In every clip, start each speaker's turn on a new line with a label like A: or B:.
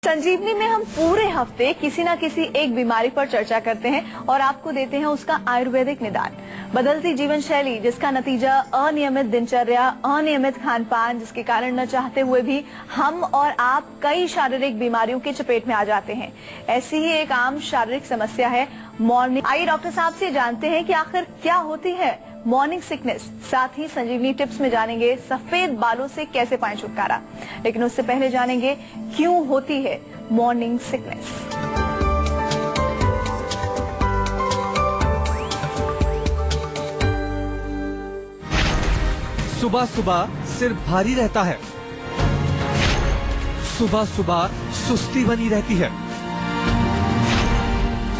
A: संजीवनी में हम पूरे हफ्ते किसी न किसी एक बीमारी पर चर्चा करते हैं और आपको देते हैं उसका आयुर्वेदिक निदान। बदलती जीवन शैली जिसका नतीजा अनियमित दिनचर्या, अनियमित खान पान, जिसके कारण न चाहते हुए भी हम और आप कई शारीरिक बीमारियों के चपेट में आ जाते हैं। ऐसी ही एक आम शारीरिक समस्या है मॉर्निंग। आइए डॉक्टर साहब से जानते हैं कि आखिर क्या होती है मॉर्निंग सिकनेस। साथ ही संजीवनी टिप्स में जानेंगे सफेद बालों से कैसे पाएं छुटकारा। लेकिन उससे पहले जानेंगे क्यों होती है मॉर्निंग सिकनेस।
B: सुबह सुबह सिर भारी रहता है, सुबह सुबह सुस्ती बनी रहती है,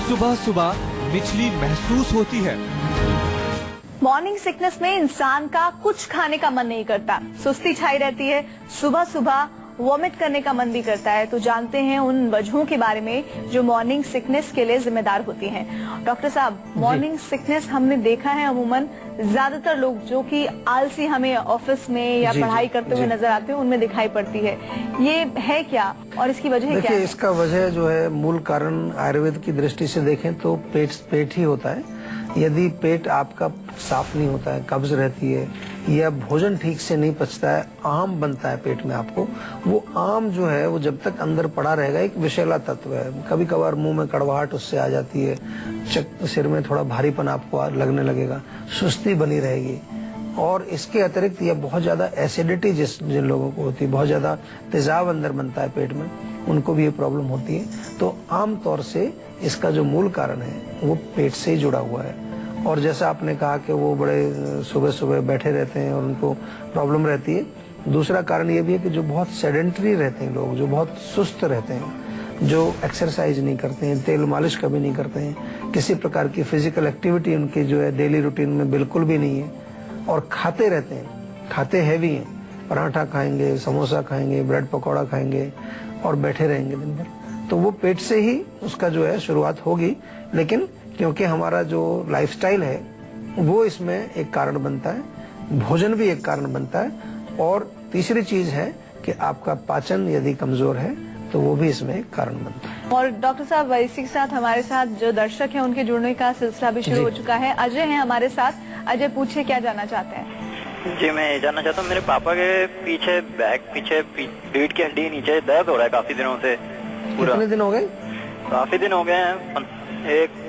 B: सुबह सुबह मिचली महसूस होती है।
A: मॉर्निंग सिकनेस में इंसान का कुछ खाने का मन नहीं करता, सुस्ती छाई रहती है, सुबह सुबह वॉमिट करने का मन भी करता है। तो जानते हैं उन वजहों के बारे में जो मॉर्निंग सिकनेस के लिए जिम्मेदार होती हैं। डॉक्टर साहब, मॉर्निंग सिकनेस हमने देखा है अमूमन ज्यादातर लोग जो कि आलसी हमें ऑफिस में या पढ़ाई करते हुए नजर आते हैं उनमें दिखाई पड़ती है। ये है क्या और इसकी वजह क्या है?
C: इसका वजह जो है, मूल कारण आयुर्वेद की दृष्टि से देखें तो पेट ही होता है। यदि पेट आपका साफ नहीं होता है, कब्ज रहती है या भोजन ठीक से नहीं पचता है, आम बनता है पेट में आपको, वो आम जो है वो जब तक अंदर पड़ा रहेगा एक विषैला तत्व है। कभी कभार मुंह में कड़वाहट उससे आ जाती है, सिर में थोड़ा भारीपन आपको लगने लगेगा, सुस्ती बनी रहेगी। और इसके अतिरिक्त यह बहुत ज्यादा एसिडिटी जिन लोगों को होती है, बहुत ज्यादा तेजाब अंदर बनता है पेट में, उनको भी ये प्रॉब्लम होती है। तो आम तौर से इसका जो मूल कारण है वो पेट से ही जुड़ा हुआ है। और जैसा आपने कहा कि वो बड़े सुबह सुबह बैठे रहते हैं और उनको प्रॉब्लम रहती है। दूसरा कारण ये भी है कि जो बहुत सेडेंटरी रहते हैं लोग, जो बहुत सुस्त रहते हैं, जो एक्सरसाइज नहीं करते हैं, तेल मालिश कभी नहीं करते हैं, किसी प्रकार की फिजिकल एक्टिविटी उनकी जो है डेली रूटीन में बिल्कुल भी नहीं है, और खाते रहते हैं, खाते हैवी हैं, पराठा खाएंगे, समोसा खाएंगे, ब्रेड पकौड़ा खाएंगे और बैठे रहेंगे दिन भर, तो वो पेट से ही उसका जो है शुरुआत होगी। लेकिन क्योंकि हमारा जो लाइफस्टाइल है वो इसमें एक कारण बनता है, भोजन भी एक कारण बनता है, और तीसरी चीज है कि आपका पाचन यदि कमजोर है तो वो भी इसमें एक कारण बनता है।
A: और डॉक्टर साहब, इसी के साथ हमारे साथ जो दर्शक हैं उनके जुड़ने का सिलसिला भी शुरू हो चुका है। अजय हैं हमारे साथ। अजय, पूछिए क्या जानना चाहते हैं?
D: जी, मैं ये जानना चाहता हूँ, मेरे पापा के पीछे पीठ की हड्डी नीचे दर्द हो रहा है काफी दिनों से।
C: कितने दिन हो गए?
D: काफी दिन हो गए हैं,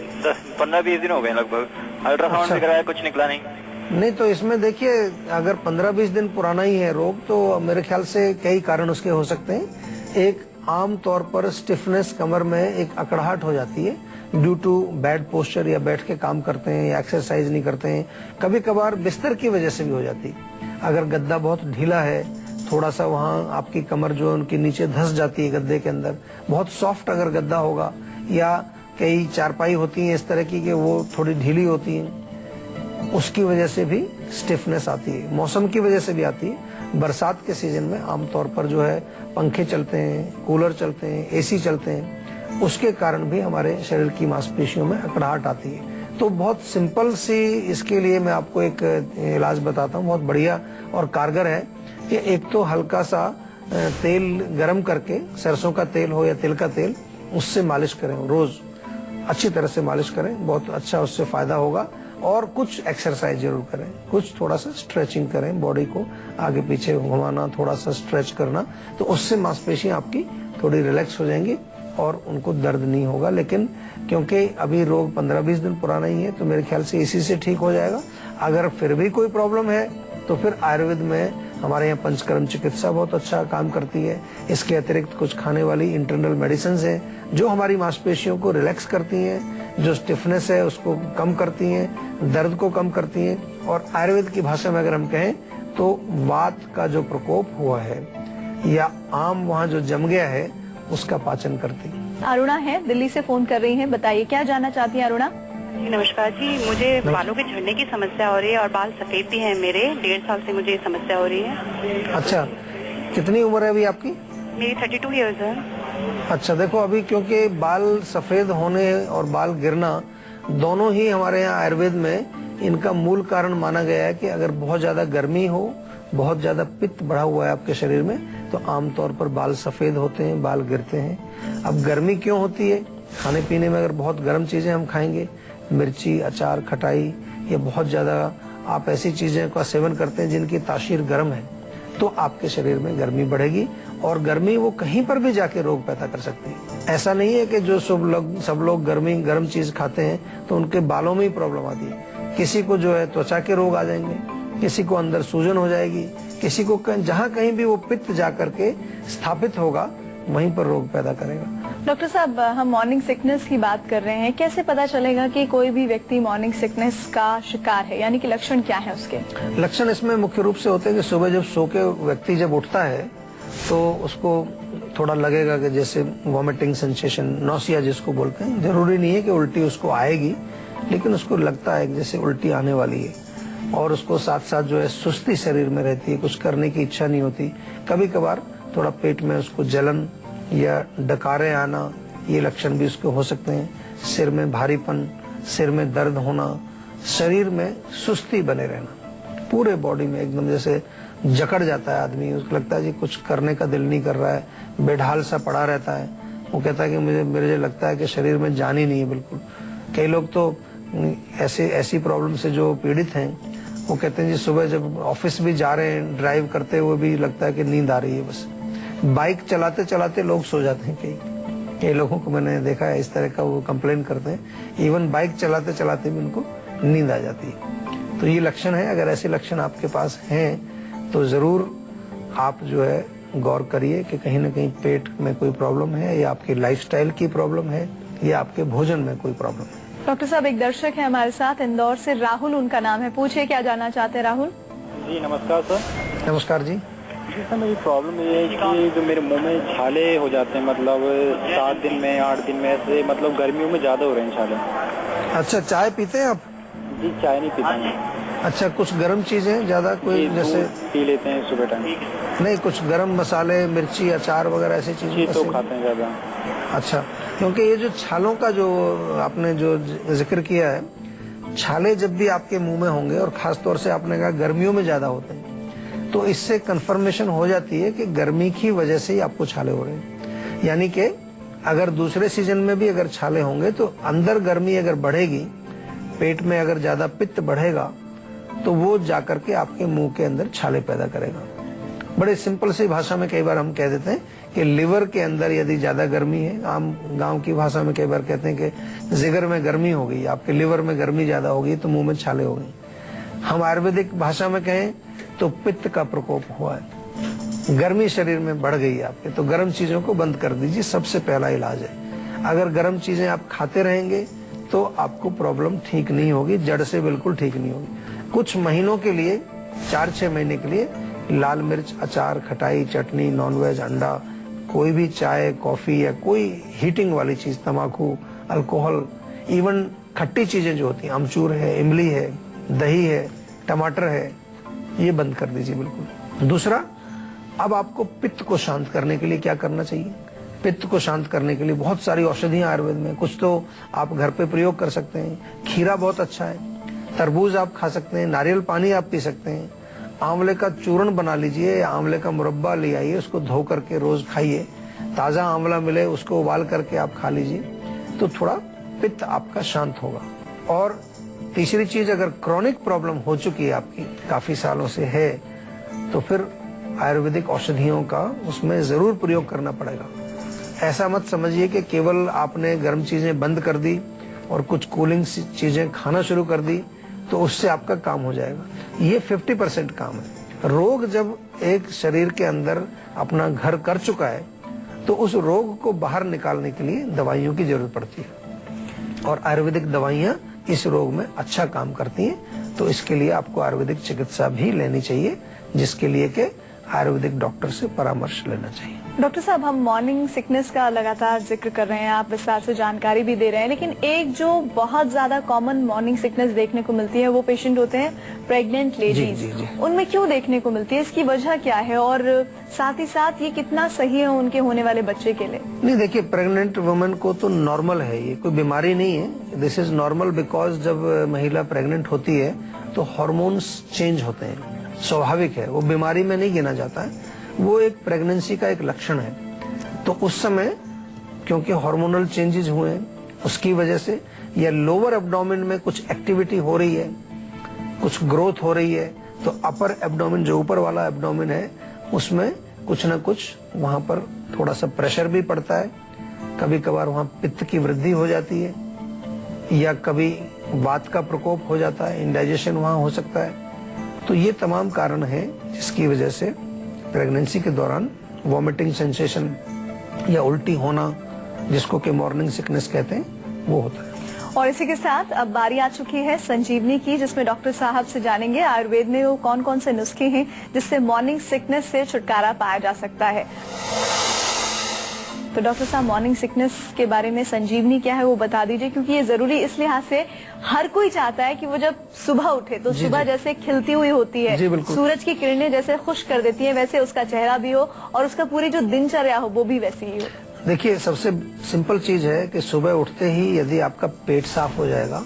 D: 15-20 दिन हो गए लगभग। अल्ट्रासाउंड भी कराया, कुछ निकला नहीं।
C: तो इसमें देखिए, अगर 15-20 दिन पुराना ही है रोग तो मेरे ख्याल से कई कारण उसके हो सकते हैं। एक आम तौर पर स्टिफनेस, कमर में एक अकड़ाहट हो जाती है ड्यू टू बैड पोस्चर, या बैठ के काम करते हैं या एक्सरसाइज नहीं करते हैं। कभी कभार बिस्तर की वजह से भी हो जाती है। अगर गद्दा बहुत ढीला है, थोड़ा सा वहाँ आपकी कमर जो उनके नीचे धंस जाती है गद्दे के अंदर, बहुत सॉफ्ट अगर गद्दा होगा, या कई चारपाई होती है इस तरह की कि वो थोड़ी ढीली होती है, उसकी वजह से भी स्टिफनेस आती है। मौसम की वजह से भी आती है। बरसात के सीजन में आमतौर पर जो है पंखे चलते हैं, कूलर चलते हैं, एसी चलते हैं, उसके कारण भी हमारे शरीर की मांसपेशियों में अकड़ाहट आती है। तो बहुत सिंपल सी इसके लिए मैं आपको एक इलाज बताता हूँ, बहुत बढ़िया और कारगर है। कि एक तो हल्का सा तेल गरम करके, सरसों का तेल हो या तिल का तेल, उससे मालिश करें, रोज अच्छी तरह से मालिश करें, बहुत अच्छा उससे फायदा होगा। और कुछ एक्सरसाइज जरूर करें, कुछ थोड़ा सा स्ट्रेचिंग करें, बॉडी को आगे पीछे घुमाना, थोड़ा सा स्ट्रेच करना, तो उससे मांसपेशियां आपकी थोड़ी रिलैक्स हो जाएंगी और उनको दर्द नहीं होगा। लेकिन क्योंकि अभी रोग 15-20 दिन पुराना ही है तो मेरे ख्याल से इसी से ठीक हो जाएगा। अगर फिर भी कोई प्रॉब्लम है तो फिर आयुर्वेद में हमारे यहाँ पंचकर्म चिकित्सा बहुत अच्छा काम करती है। इसके अतिरिक्त कुछ खाने वाली इंटरनल मेडिसिन हैं जो हमारी मांसपेशियों को रिलैक्स करती हैं, जो स्टिफनेस है उसको कम करती हैं, दर्द को कम करती हैं। और आयुर्वेद की भाषा में अगर हम कहें तो वात का जो प्रकोप हुआ है या आम वहाँ जो जम गया है उसका पाचन करती है।
A: अरुणा है, दिल्ली से फोन कर रही हैं, बताइए क्या जानना चाहती हैं अरुणा?
E: जी नमस्कार जी, मुझे बालों के झड़ने की समस्या हो रही है और बाल सफेद भी हैं मेरे। 1.5 साल से मुझे समस्या हो रही है।
C: अच्छा, कितनी उम्र है अभी आपकी?
E: मेरी 32 ईयर्स है।
C: अच्छा, देखो अभी क्योंकि बाल सफेद होने और बाल गिरना दोनों ही हमारे यहाँ आयुर्वेद में इनका मूल कारण माना गया है कि अगर बहुत ज्यादा गर्मी हो, बहुत ज्यादा पित्त बढ़ा हुआ है आपके शरीर में, तो आमतौर पर बाल सफेद होते हैं, बाल गिरते हैं। अब गर्मी क्यों होती है? खाने पीने में अगर बहुत गर्म चीजें हम खाएंगे, मिर्ची, अचार, खटाई, या बहुत ज्यादा आप ऐसी चीजें का सेवन करते हैं जिनकी तासीर गर्म है, तो आपके शरीर में गर्मी बढ़ेगी और गर्मी वो कहीं पर भी जाके रोग पैदा कर सकती है। ऐसा नहीं है कि जो सब लोग गर्म चीज खाते हैं तो उनके बालों में ही प्रॉब्लम आती है। किसी को जो है त्वचा के रोग आ जाएंगे, किसी को अंदर सूजन हो जाएगी, किसी को जहाँ कहीं भी वो पित्त जा करके स्थापित होगा वहीं पर रोग पैदा करेगा।
A: डॉक्टर साहब, हम मॉर्निंग सिकनेस की बात कर रहे हैं, कैसे पता चलेगा कि कोई भी व्यक्ति मॉर्निंग सिकनेस का शिकार है, यानी कि लक्षण क्या है उसके?
C: लक्षण इसमें मुख्य रूप से होते हैं कि सुबह जब सो के व्यक्ति जब उठता है तो उसको थोड़ा लगेगा कि जैसे वॉमिटिंग सेंसेशन, नौसिया जिसको बोलते हैं। जरूरी नहीं है कि उल्टी उसको आएगी, लेकिन उसको लगता है कि जैसे उल्टी आने वाली है, और उसको साथ साथ जो है सुस्ती शरीर में रहती है, कुछ करने की इच्छा नहीं होती। कभी कभार थोड़ा पेट में उसको जलन या डकारे आना, ये लक्षण भी उसके हो सकते हैं। सिर में भारीपन, सिर में दर्द होना, शरीर में सुस्ती बने रहना, पूरे बॉडी में एकदम जैसे जकड़ जाता है आदमी, उसको लगता है जी कुछ करने का दिल नहीं कर रहा है, बेढाल सा पड़ा रहता है। वो कहता है कि मुझे लगता है कि शरीर में जान ही नहीं है बिल्कुल। कई लोग तो ऐसी प्रॉब्लम से जो पीड़ित हैं, वो कहते हैं जी सुबह जब ऑफिस भी जा रहे हैं, ड्राइव करते हुए भी लगता है कि नींद आ रही है बस। बाइक चलाते चलाते लोग सो जाते हैं। कई लोगों को मैंने देखा है इस तरह का, वो कंप्लेन करते हैं इवन बाइक चलाते चलाते भी उनको नींद आ जाती है। तो ये लक्षण है। अगर ऐसे लक्षण आपके पास हैं तो जरूर आप जो है गौर करिए कि कहीं ना कहीं पेट में कोई प्रॉब्लम है, या आपकी लाइफस्टाइल की प्रॉब्लम है, या आपके भोजन में कोई प्रॉब्लम है।
A: डॉक्टर साहब, एक दर्शक है हमारे साथ इंदौर से, राहुल उनका नाम है। पूछिए क्या जानना चाहते हैं राहुल?
D: जी नमस्कार सर।
C: नमस्कार जी।
D: जी सर, मेरी प्रॉब्लम ये है कि जो मेरे मुंह में छाले हो जाते हैं, मतलब 7 दिन में 8 दिन में ऐसे, मतलब गर्मियों में ज्यादा हो रहे हैं छाले।
C: अच्छा, चाय पीते हैं आप?
D: जी चाय नहीं पीता हूँ।
C: अच्छा, कुछ गर्म चीजें ज्यादा कोई जैसे
D: पी लेते हैं सुबह टाइम?
C: नहीं, कुछ गर्म मसाले, मिर्ची, अचार वगैरह ऐसी चीजें
D: तो खाते हैं ज्यादा।
C: अच्छा, क्योंकि ये जो छालों का जो आपने जो जिक्र किया है, छाले जब भी आपके मुंह में होंगे और खासतौर से आपने कहा गर्मियों में ज्यादा होते हैं, तो इससे कंफर्मेशन हो जाती है कि गर्मी की वजह से ही आपको छाले हो रहे हैं। यानी कि अगर दूसरे सीजन में भी अगर छाले होंगे तो अंदर गर्मी अगर बढ़ेगी, पेट में अगर ज्यादा पित्त बढ़ेगा, तो वो जाकर के आपके मुंह के अंदर छाले पैदा करेगा। बड़े सिंपल सी भाषा में कई बार हम कह देते हैं कि लिवर के अंदर यदि ज्यादा गर्मी है, आम गांव की भाषा में कई बार कहते हैं कि जिगर में गर्मी हो गई, आपके लिवर में गर्मी ज्यादा हो गई तो मुंह में छाले हो गई। हम आयुर्वेदिक भाषा में कहें तो पित्त का प्रकोप हुआ है, गर्मी शरीर में बढ़ गई है आपके, तो गर्म चीजों को बंद कर दीजिए, सबसे पहला इलाज है। अगर गर्म चीजें आप खाते रहेंगे तो आपको प्रॉब्लम ठीक नहीं होगी, जड़ से बिल्कुल ठीक नहीं होगी। कुछ महीनों के लिए, 4-6 महीने के लिए लाल मिर्च, अचार, खटाई, चटनी, नॉनवेज, अंडा, कोई भी चाय, कॉफी या कोई हीटिंग वाली चीज, तंबाकू, अल्कोहल, इवन खट्टी चीजें जो होती हैं, अमचूर है, इमली है, दही है, टमाटर है, ये बंद कर दीजिए बिल्कुल। दूसरा, अब आपको पित्त को शांत करने के लिए क्या करना चाहिए? पित्त को शांत करने के लिए बहुत सारी औषधियां आयुर्वेद में, कुछ तो आप घर पे प्रयोग कर सकते हैं। खीरा बहुत अच्छा है, तरबूज आप खा सकते हैं, नारियल पानी आप पी सकते हैं, आंवले का चूर्ण बना लीजिए, आंवले का मुरब्बा ले आइए, उसको धो करके रोज खाइए। ताजा आंवला मिले उसको उबाल करके आप खा लीजिए, तो थोड़ा पित्त आपका शांत होगा। और तीसरी चीज, अगर क्रॉनिक प्रॉब्लम हो चुकी है आपकी, काफी सालों से है, तो फिर आयुर्वेदिक औषधियों का उसमें जरूर प्रयोग करना पड़ेगा। ऐसा मत समझिए कि केवल आपने गर्म चीजें बंद कर दी और कुछ कूलिंग चीजें खाना शुरू कर दी तो उससे आपका काम हो जाएगा। ये 50% काम है। रोग जब एक शरीर के अंदर अपना घर कर चुका है तो उस रोग को बाहर निकालने के लिए दवाइयों की जरूरत पड़ती है, और आयुर्वेदिक दवाइयां इस रोग में अच्छा काम करती हैं। तो इसके लिए आपको आयुर्वेदिक चिकित्सा भी लेनी चाहिए, जिसके लिए कि आयुर्वेदिक डॉक्टर से परामर्श लेना चाहिए।
A: डॉक्टर साहब, हम मॉर्निंग सिकनेस का लगातार जिक्र कर रहे हैं, आप विस्तार से जानकारी भी दे रहे हैं, लेकिन एक जो बहुत ज्यादा कॉमन मॉर्निंग सिकनेस देखने को मिलती है वो पेशेंट होते हैं प्रेग्नेंट लेडीज। उनमें क्यों देखने को मिलती है, इसकी वजह क्या है, और साथ ही साथ ये कितना सही है उनके होने वाले बच्चे के लिए?
C: नहीं, देखिए, प्रेग्नेंट वुमेन को तो नॉर्मल है, ये कोई बीमारी नहीं है। दिस इज नॉर्मल बिकॉज जब महिला प्रेग्नेंट होती है तो हार्मोन्स चेंज होते हैं, स्वाभाविक है, वो बीमारी में नहीं गिना जाता है। वो एक प्रेगनेंसी का एक लक्षण है। तो उस समय क्योंकि हार्मोनल चेंजेस हुए हैं उसकी वजह से, या लोअर एब्डोमेन में कुछ एक्टिविटी हो रही है, कुछ ग्रोथ हो रही है, तो अपर एब्डोमेन जो ऊपर वाला एब्डोमेन है उसमें कुछ ना कुछ वहां पर थोड़ा सा प्रेशर भी पड़ता है। कभी कभार वहां पित्त की वृद्धि हो जाती है, या कभी वात का प्रकोप हो जाता है, इंडाइजेशन वहां हो सकता है। तो ये तमाम कारण है जिसकी वजह से प्रेगनेंसी के दौरान वॉमिटिंग सेंसेशन या उल्टी होना, जिसको कि मॉर्निंग सिकनेस कहते हैं, वो होता है।
A: और इसी के साथ अब बारी आ चुकी है संजीवनी की, जिसमें डॉक्टर साहब से जानेंगे आयुर्वेद में वो कौन कौन से नुस्खे हैं जिससे मॉर्निंग सिकनेस से छुटकारा पाया जा सकता है। तो डॉक्टर साहब, मॉर्निंग सिकनेस के बारे में संजीवनी क्या है वो बता दीजिए, क्योंकि ये जरूरी इस लिहाज से हर कोई चाहता है कि वो जब सुबह उठे तो सुबह जैसे खिलती हुई होती है, सूरज की किरणें जैसे खुश कर देती है, वैसे उसका चेहरा भी हो और उसका पूरी जो दिनचर्या हो वो भी वैसी ही हो।
C: देखिए, सबसे सिंपल चीज है कि सुबह उठते ही यदि आपका पेट साफ हो जाएगा,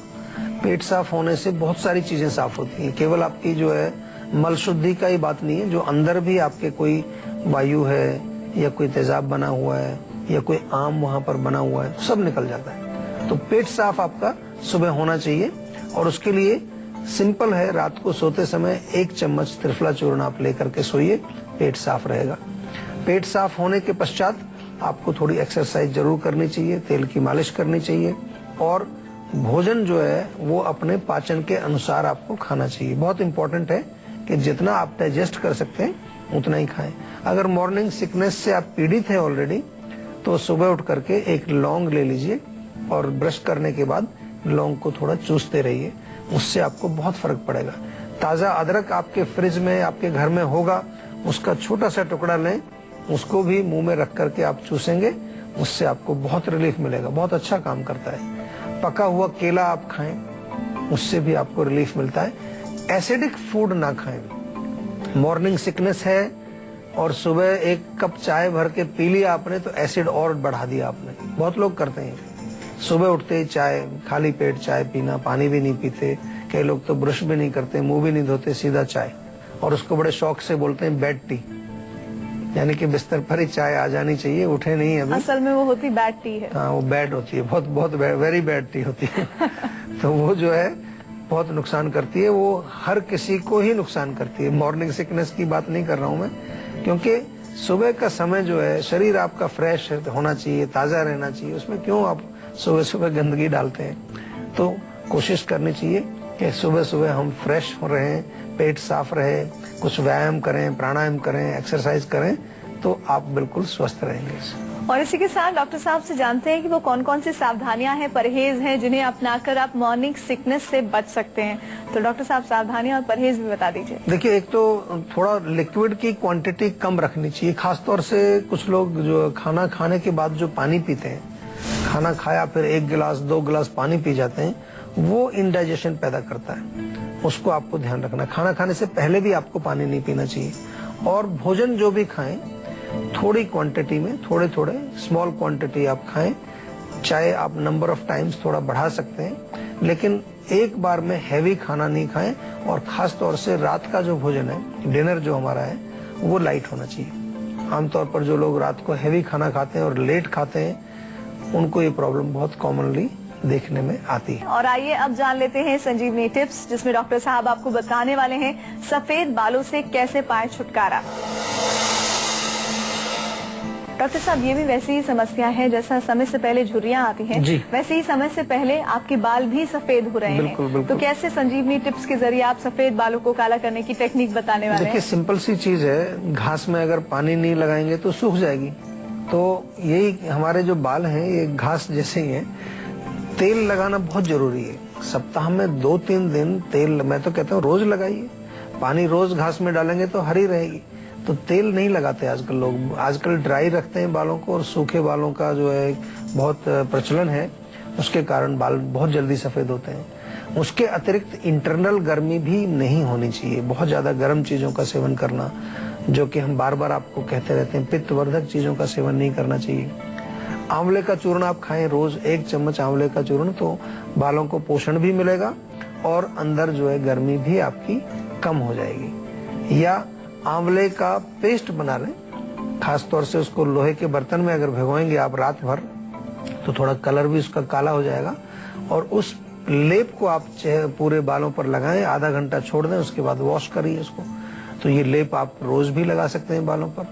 C: पेट साफ होने से बहुत सारी चीजें साफ होती हैं। केवल आपकी जो है मल शुद्धि का ही बात नहीं है, जो अंदर भी आपके कोई वायु है या कोई तेजाब बना हुआ है या कोई आम वहां पर बना हुआ है, सब निकल जाता है। तो पेट साफ आपका सुबह होना चाहिए, और उसके लिए सिंपल है, रात को सोते समय 1 चम्मच त्रिफला चूर्ण आप लेकर के सोइए, पेट साफ रहेगा। पेट साफ होने के पश्चात आपको थोड़ी एक्सरसाइज जरूर करनी चाहिए, तेल की मालिश करनी चाहिए, और भोजन जो है वो अपने पाचन के अनुसार आपको खाना चाहिए। बहुत इंपॉर्टेंट है कि जितना आप डाइजेस्ट कर सकते हैं उतना ही खाएं। अगर मॉर्निंग सिकनेस से आप पीड़ित हैं ऑलरेडी, तो सुबह उठ करके एक लौंग ले लीजिए और ब्रश करने के बाद लौंग को थोड़ा चूसते रहिए, उससे आपको बहुत फर्क पड़ेगा। ताजा अदरक आपके फ्रिज में, आपके घर में होगा, उसका छोटा सा टुकड़ा लें, उसको भी मुंह में रख करके आप चूसेंगे, उससे आपको बहुत रिलीफ मिलेगा, बहुत अच्छा काम करता है। पका हुआ केला आप खाएं, उससे भी आपको रिलीफ मिलता है। एसिडिक फूड ना खाएं। मॉर्निंग सिकनेस है और सुबह 1 कप चाय भर के पी लिया आपने तो एसिड और बढ़ा दिया आपने। बहुत लोग करते हैं, सुबह उठते ही चाय, खाली पेट चाय पीना, पानी भी नहीं पीते, कई लोग तो ब्रश भी नहीं करते, मुंह भी नहीं धोते, सीधा चाय, और उसको बड़े शौक से बोलते हैं बेड टी, यानी कि बिस्तर पर ही चाय आ जानी चाहिए, उठे नहीं अभी।
A: असल में वो होती बैड टी है।
C: हाँ, वो बैड होती है, बहुत बहुत वेरी बैड टी होती है। तो वो जो है बहुत नुकसान करती है, वो हर किसी को ही नुकसान करती है। मॉर्निंग सिकनेस की बात नहीं कर रहा हूँ मैं, क्योंकि सुबह का समय जो है, शरीर आपका फ्रेश होना चाहिए, ताजा रहना चाहिए, उसमें क्यों आप सुबह सुबह गंदगी डालते हैं। तो कोशिश करनी चाहिए कि सुबह सुबह हम फ्रेश हो रहे, पेट साफ रहे, कुछ व्यायाम करें, प्राणायाम करें, एक्सरसाइज करें, तो आप बिल्कुल स्वस्थ रहेंगे।
A: और इसी के साथ डॉक्टर साहब से जानते हैं कि वो कौन कौन सी सावधानियां हैं, परहेज हैं, जिन्हें अपनाकर आप मॉर्निंग सिकनेस से बच सकते हैं। तो डॉक्टर साहब, सावधानियां और परहेज भी बता दीजिए।
C: देखिए, एक तो थोड़ा लिक्विड की क्वांटिटी कम रखनी चाहिए, खासतौर से कुछ लोग जो खाना खाने के बाद जो पानी पीते हैं, खाना खाया फिर 1 गिलास 2 गिलास पानी पी जाते हैं, वो इंडाइजेशन पैदा करता है, उसको आपको ध्यान रखना। खाना खाने से पहले भी आपको पानी नहीं पीना चाहिए, और भोजन जो भी खाएं थोड़ी क्वांटिटी में, थोड़े थोड़े स्मॉल क्वांटिटी आप खाएं। चाहे आप नंबर ऑफ टाइम्स थोड़ा बढ़ा सकते हैं, लेकिन एक बार में हैवी खाना नहीं खाएं, और खास तौर से रात का जो भोजन है, डिनर जो हमारा है, वो लाइट होना चाहिए। आमतौर पर जो लोग रात को हैवी खाना खाते हैं और लेट खाते हैं, उनको ये प्रॉब्लम बहुत कॉमनली देखने में आती है।
A: और आइए अब जान लेते हैं संजीवनी टिप्स, जिसमें डॉक्टर साहब आपको बताने वाले हैं सफेद बालों से कैसे पाएं छुटकारा। डॉक्टर साहब, ये भी वैसी ही समस्या है जैसा समय से पहले झुर्रियां आती हैं, वैसे ही समय से पहले आपके बाल भी सफेद हो रहे हैं। तो कैसे संजीवनी टिप्स के जरिए आप सफेद बालों को काला करने की टेक्निक बताने वाले हैं?
C: देखिए, सिंपल सी चीज है, घास में अगर पानी नहीं लगाएंगे तो सूख जाएगी। तो यही हमारे जो बाल हैं, ये घास जैसे ही हैं। तेल लगाना बहुत जरूरी है, सप्ताह में 2-3 दिन तेल, मैं तो कहता हूँ रोज लगाइए। पानी रोज घास में डालेंगे तो हरी रहेगी। तो तेल नहीं लगाते आजकल लोग, आजकल ड्राई रखते हैं बालों को, और सूखे बालों का जो है बहुत प्रचलन है, उसके कारण बाल बहुत जल्दी सफेद होते हैं। उसके अतिरिक्त इंटरनल गर्मी भी नहीं होनी चाहिए, बहुत ज्यादा गर्म चीजों का सेवन करना, जो कि हम बार बार आपको कहते रहते हैं, पित्तवर्धक चीजों का सेवन नहीं करना चाहिए। आंवले का चूर्ण आप खाएं रोज, 1 चम्मच आंवले का चूर्ण, तो बालों को पोषण भी मिलेगा और अंदर जो है गर्मी भी आपकी कम हो जाएगी। या आंवले का पेस्ट बना लें, खास तौर से उसको लोहे के बर्तन में अगर भिगोएंगे आप रात भर तो थोड़ा कलर भी उसका काला हो जाएगा, और उस लेप को आप पूरे बालों पर लगाएं, आधा घंटा छोड़ दें, उसके बाद वॉश करिए उसको। तो ये लेप आप रोज भी लगा सकते हैं बालों पर,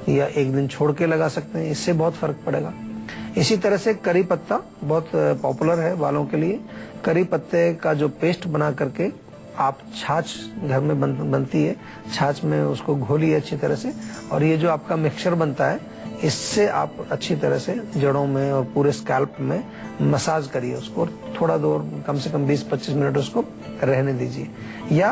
C: या एक दिन छोड़ के लगा सकते हैं, इससे बहुत फर्क पड़ेगा। इसी तरह से करी पत्ता बहुत पॉपुलर है बालों के लिए। करी पत्ते का जो पेस्ट बना करके आप छाछ घर में बनती है, छाछ में उसको घोलिए अच्छी तरह से, और ये जो आपका मिक्सचर बनता है इससे आप अच्छी तरह से जड़ों में और पूरे स्कैल्प में मसाज करिए उसको, और थोड़ा देर कम से कम 20-25 मिनट उसको रहने दीजिए। या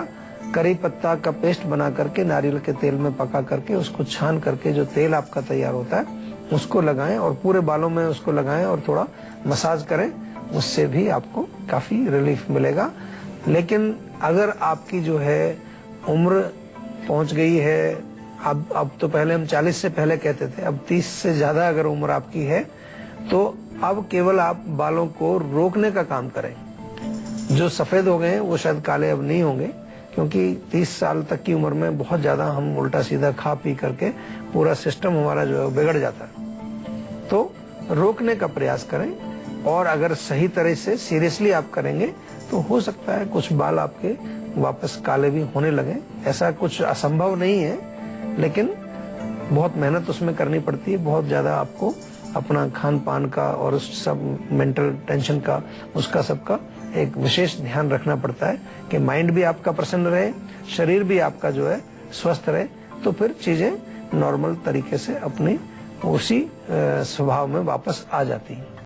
C: करी पत्ता का पेस्ट बना करके नारियल के तेल में पका करके उसको छान करके जो तेल आपका तैयार होता है उसको लगाएं और पूरे बालों में उसको लगाएं और थोड़ा मसाज करें, उससे भी आपको काफी रिलीफ मिलेगा। लेकिन अगर आपकी जो है उम्र पहुंच गई है, अब तो पहले हम 40 से पहले कहते थे, अब 30 से ज्यादा अगर उम्र आपकी है तो अब केवल आप बालों को रोकने का काम करें। जो सफेद हो गए हैं वो शायद काले अब नहीं होंगे, क्योंकि 30 साल तक की उम्र में बहुत ज्यादा हम उल्टा सीधा खा पी करके पूरा सिस्टम हमारा जो है बिगड़ जाता है। तो रोकने का प्रयास करें, और अगर सही तरह से सीरियसली आप करेंगे तो हो सकता है कुछ बाल आपके वापस काले भी होने लगे। ऐसा कुछ असंभव नहीं है, लेकिन बहुत मेहनत उसमें करनी पड़ती है, बहुत ज्यादा आपको अपना खान पान का और उस सब मेंटल टेंशन का, उसका सबका एक विशेष ध्यान रखना पड़ता है कि माइंड भी आपका प्रसन्न रहे, शरीर भी आपका जो है स्वस्थ रहे, तो फिर चीजें नॉर्मल तरीके से अपनी उसी स्वभाव में वापस आ जाती हैं।